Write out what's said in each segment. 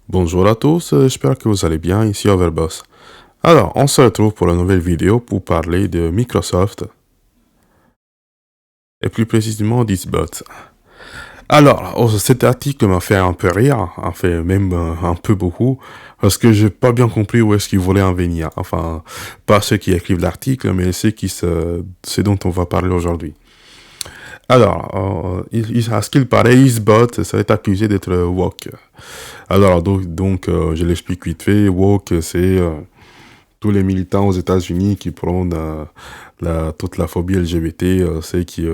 Bonjour à tous, j'espère que vous allez bien, ici Overboss. Alors, on se retrouve pour une nouvelle vidéo pour parler de Microsoft, et plus précisément d'Xbox. Alors, cet article m'a fait un peu rire, en fait même un peu beaucoup, parce que j'ai pas bien compris où est-ce qu'il voulait en venir. Enfin, pas ceux qui écrivent l'article, mais ceux dont on va parler aujourd'hui. Alors, à ce qu'il paraît, Xbox serait accusé d'être woke. Alors, je l'explique vite fait, woke, c'est tous les militants aux États-Unis qui prônent toute la phobie LGBT, c'est qui,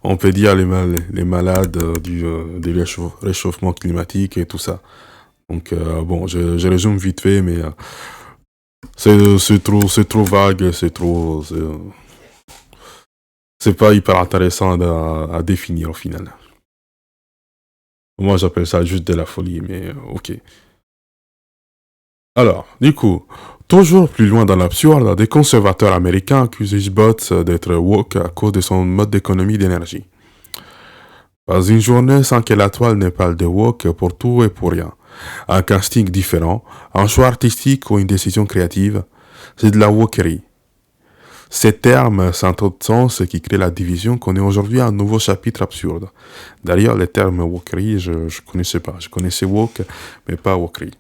on peut dire les malades du réchauffement climatique et tout ça. Donc, bon, je résume vite fait, mais c'est trop vague, c'est pas hyper intéressant à définir au final. Moi, j'appelle ça juste de la folie, mais ok. Alors, du coup, toujours plus loin dans l'absurde, des conservateurs américains accusent Xbox d'être woke à cause de son mode d'économie d'énergie. Pas une journée sans que la toile ne parle de woke pour tout et pour rien. Un casting différent, un choix artistique ou une décision créative, c'est de la wokerie. Ces termes sans trop de sens qui créent la division connaît aujourd'hui un nouveau chapitre absurde. D'ailleurs, le terme wokerie, je connaissais pas. Je connaissais woke, mais pas wokerie.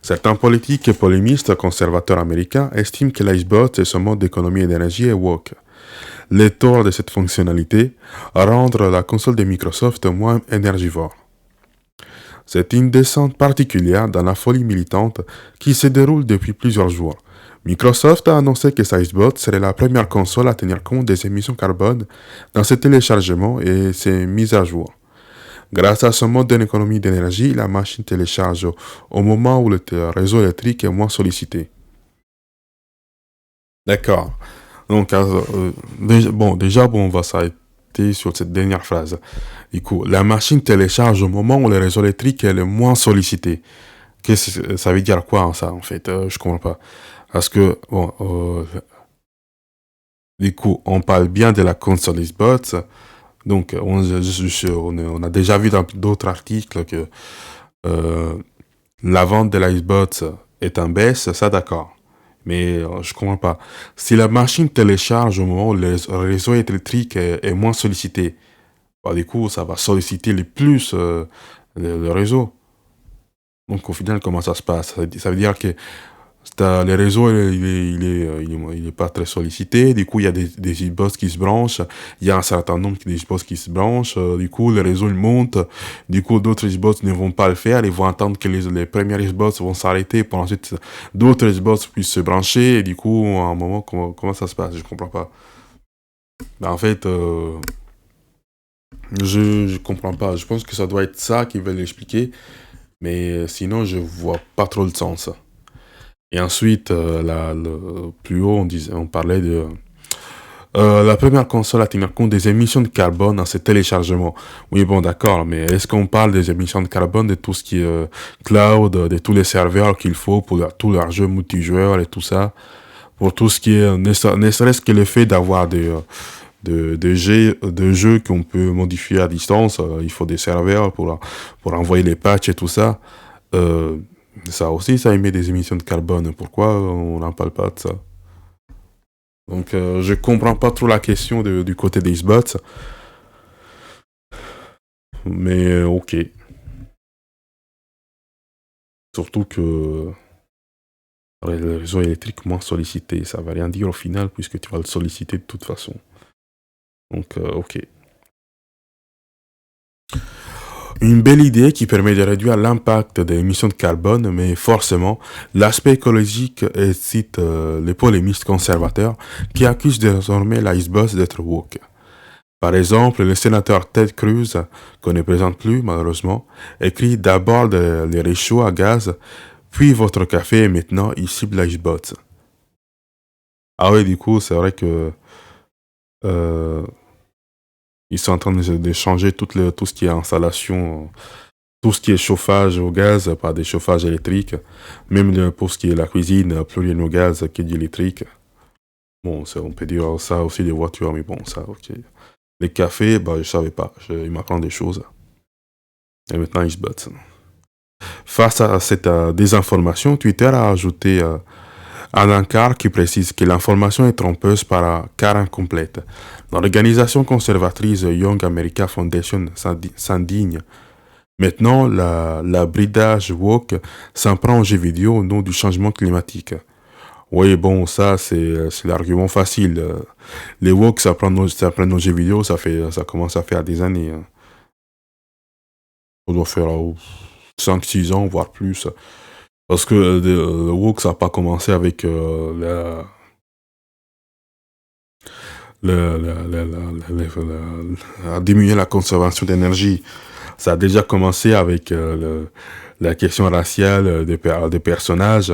Certains politiques et polémistes conservateurs américains estiment que l'icebot et son mode d'économie d'énergie est woke. Le tort de cette fonctionnalité, rendre la console de Microsoft moins énergivore. C'est une descente particulière dans la folie militante qui se déroule depuis plusieurs jours. Microsoft a annoncé que sa Xbox serait la première console à tenir compte des émissions carbone dans ses téléchargements et ses mises à jour. Grâce à ce mode d'économie d'énergie, la machine télécharge au moment où le réseau électrique est moins sollicité. D'accord. Donc, déjà, on va s'arrêter sur cette dernière phrase. Du coup, la machine télécharge au moment où le réseau électrique est le moins sollicité. Ça veut dire quoi, ça, en fait? Je comprends pas. Parce que, du coup, on parle bien de la console Xbox. Donc, on a déjà vu dans d'autres articles que euh, la vente de la Xbox est en baisse, ça d'accord. Mais je comprends pas. Si la machine télécharge au moment où le réseau électrique est moins sollicité, bah, du coup, ça va solliciter le plus le réseau. Donc, au final, comment ça se passe? Ça veut dire que le réseau, il est pas très sollicité. Du coup, il y a des Xbox qui se branchent. Il y a un certain nombre de Xbox qui se branchent. Du coup, le réseau, il monte. Du coup, d'autres Xbox ne vont pas le faire. Ils vont attendre que les premières Xbox vont s'arrêter pour ensuite d'autres Xbox puissent se brancher. Et du coup, à un moment, comment ça se passe? Je comprends pas. Ben, en fait, je comprends pas. Je pense que ça doit être ça qu'ils veulent expliquer. Mais sinon, je vois pas trop le sens. Et ensuite, plus haut, on parlait de la première console à tenir compte des émissions de carbone dans ses téléchargements. Oui, bon, d'accord, mais est-ce qu'on parle des émissions de carbone, de tout ce qui est cloud, de tous les serveurs qu'il faut pour tous leurs jeux multijoueurs et tout ça, pour tout ce qui est, ne serait-ce que le fait d'avoir de jeux qu'on peut modifier à distance, il faut des serveurs pour envoyer les patchs et tout ça. Euh, Ça aussi, ça émet des émissions de carbone. Pourquoi on n'en parle pas de ça? Donc, je comprends pas trop la question du côté des Xbox, mais ok. Surtout que le réseau électrique moins sollicité, ça va rien dire au final puisque tu vas le solliciter de toute façon. Donc, ok. Une belle idée qui permet de réduire l'impact des émissions de carbone, mais forcément, l'aspect écologique excite les polémistes conservateurs qui accusent désormais la Xbox d'être woke. Par exemple, le sénateur Ted Cruz, qu'on ne présente plus malheureusement, écrit d'abord les réchauds à gaz, puis votre café et maintenant il cible la Xbox. Ah oui, du coup, c'est vrai que euh, ils sont en train de changer tout ce qui est installation, tout ce qui est chauffage au gaz par des chauffages électriques, même pour ce qui est la cuisine, plus rien au gaz que d'électrique. Bon, on peut dire ça aussi des voitures, mais bon, ça, ok. Les cafés, bah, je savais pas, il m'apprend des choses. Et maintenant, ils se battent. Face à cette désinformation, Twitter a ajouté un encart qui précise que l'information est trompeuse car incomplète. L'organisation conservatrice Young America Foundation s'indigne. Maintenant, la bridage woke s'en prend aux jeux vidéo au nom du changement climatique. Oui, bon, ça, c'est l'argument facile. Les woke, ça prend nos jeux vidéo, ça commence à faire des années. Hein. On doit faire 5-6 ans, voire plus. Parce que le woke, ça n'a pas commencé avec à diminuer la consommation d'énergie. Ça a déjà commencé avec la question raciale des personnages.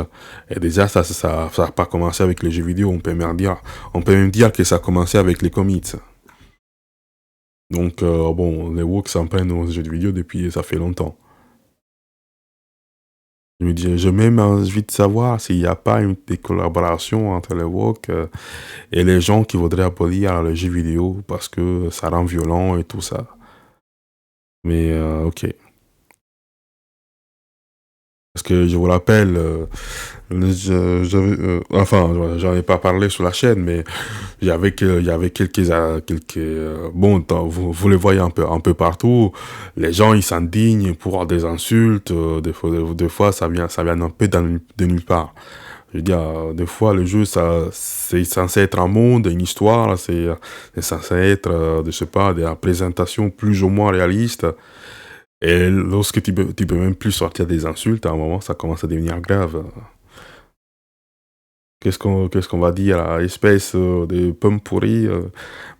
Et déjà, ça a pas commencé avec les jeux vidéo. On peut même dire que ça a commencé avec les comics. Donc, bon, les woke s'en prennent aux jeux vidéo depuis, ça fait longtemps. J'ai même envie de savoir s'il n'y a pas une des collaborations entre les woke et les gens qui voudraient abolir les jeux vidéo parce que ça rend violent et tout ça. Mais, ok. Parce que je vous rappelle, j'en ai pas parlé sur la chaîne, mais il y avait bon, vous les voyez un peu partout. Les gens, ils s'indignent pour des insultes. Des fois, ça vient un peu de nulle part. Je veux dire, des fois, le jeu, c'est censé être un monde, une histoire, c'est censé être, je sais pas, des représentations plus ou moins réalistes. Et lorsque tu peux même plus sortir des insultes, à un moment, ça commence à devenir grave. Qu'est-ce qu'on va dire, espèce de pomme pourrie,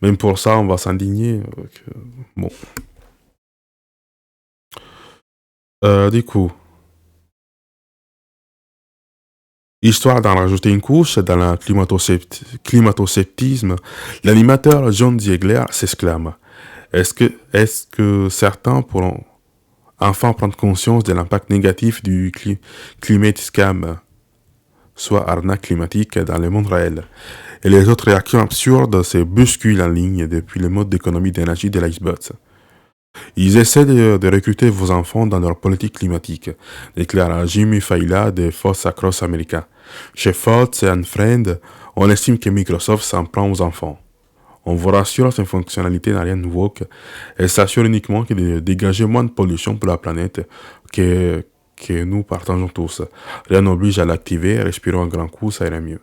même pour ça, on va s'indigner. Bon. Du coup, histoire d'en rajouter une couche dans le climato-sceptisme, l'animateur John Ziegler s'exclame. Est-ce que certains pourront enfin prendre conscience de l'impact négatif du climate scam, soit arnaque climatique dans le monde réel? Et les autres réactions absurdes se bousculent en ligne depuis le mode d'économie d'énergie de l'iceberg. Ils essaient de recruter vos enfants dans leur politique climatique, déclara Jimmy Failla de Fox Across America. Chez Fox and Friends, on estime que Microsoft s'en prend aux enfants. On vous rassure, cette fonctionnalité n'a rien de woke. Elle s'assure uniquement que de dégager moins de pollution pour la planète que nous partageons tous. Rien n'oblige à l'activer, respirons un grand coup, ça ira mieux.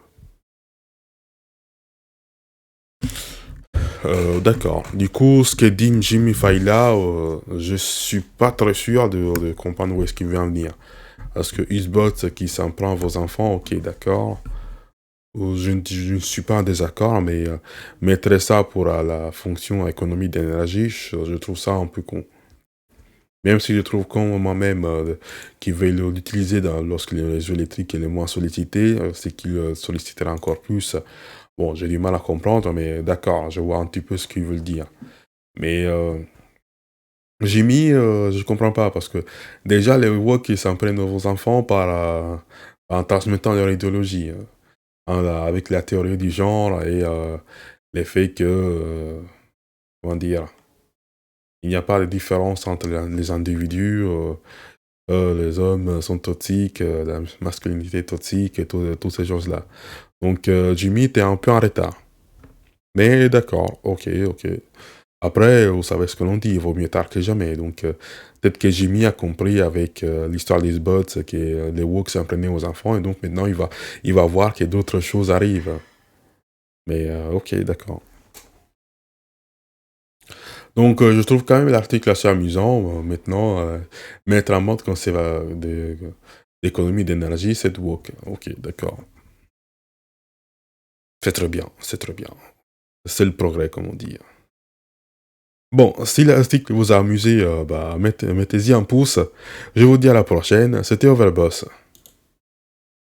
D'accord. Du coup, ce que dit Jimmy Failla, je suis pas très sûr de comprendre où est-ce qu'il veut en venir. Parce que Usbot qui s'en prend à vos enfants, ok, d'accord. Je ne suis pas en désaccord, mais mettre ça pour la fonction économie d'énergie, je trouve ça un peu con. Même si je trouve con moi-même qui veut l'utiliser lorsque les réseaux électriques est le moins sollicité, c'est qu'il sollicitera encore plus. Bon, j'ai du mal à comprendre, mais d'accord, je vois un petit peu ce qu'il veut dire. Mais je comprends pas, parce que déjà, les woke, ils s'en prennent aux enfants en transmettant leur idéologie. Avec la théorie du genre et les faits que, comment dire, il n'y a pas de différence entre les individus, les hommes sont toxiques, la masculinité est toxique et toutes ces choses-là. Donc Jimmy, t'es un peu en retard. Mais d'accord, ok. Après, vous savez ce que l'on dit, il vaut mieux tard que jamais. Donc peut-être que Jimmy a compris avec l'histoire des bots que les woke s'en prenaient aux enfants et donc maintenant il va voir que d'autres choses arrivent. Mais ok, d'accord. Donc je trouve quand même l'article assez amusant. Maintenant, mettre en mode d'économie d'énergie, c'est woke. Ok, d'accord. C'est très bien, c'est très bien. C'est le progrès, comme on dit. Bon, si l'article vous a amusé, mettez-y un pouce. Je vous dis à la prochaine. C'était Overboss.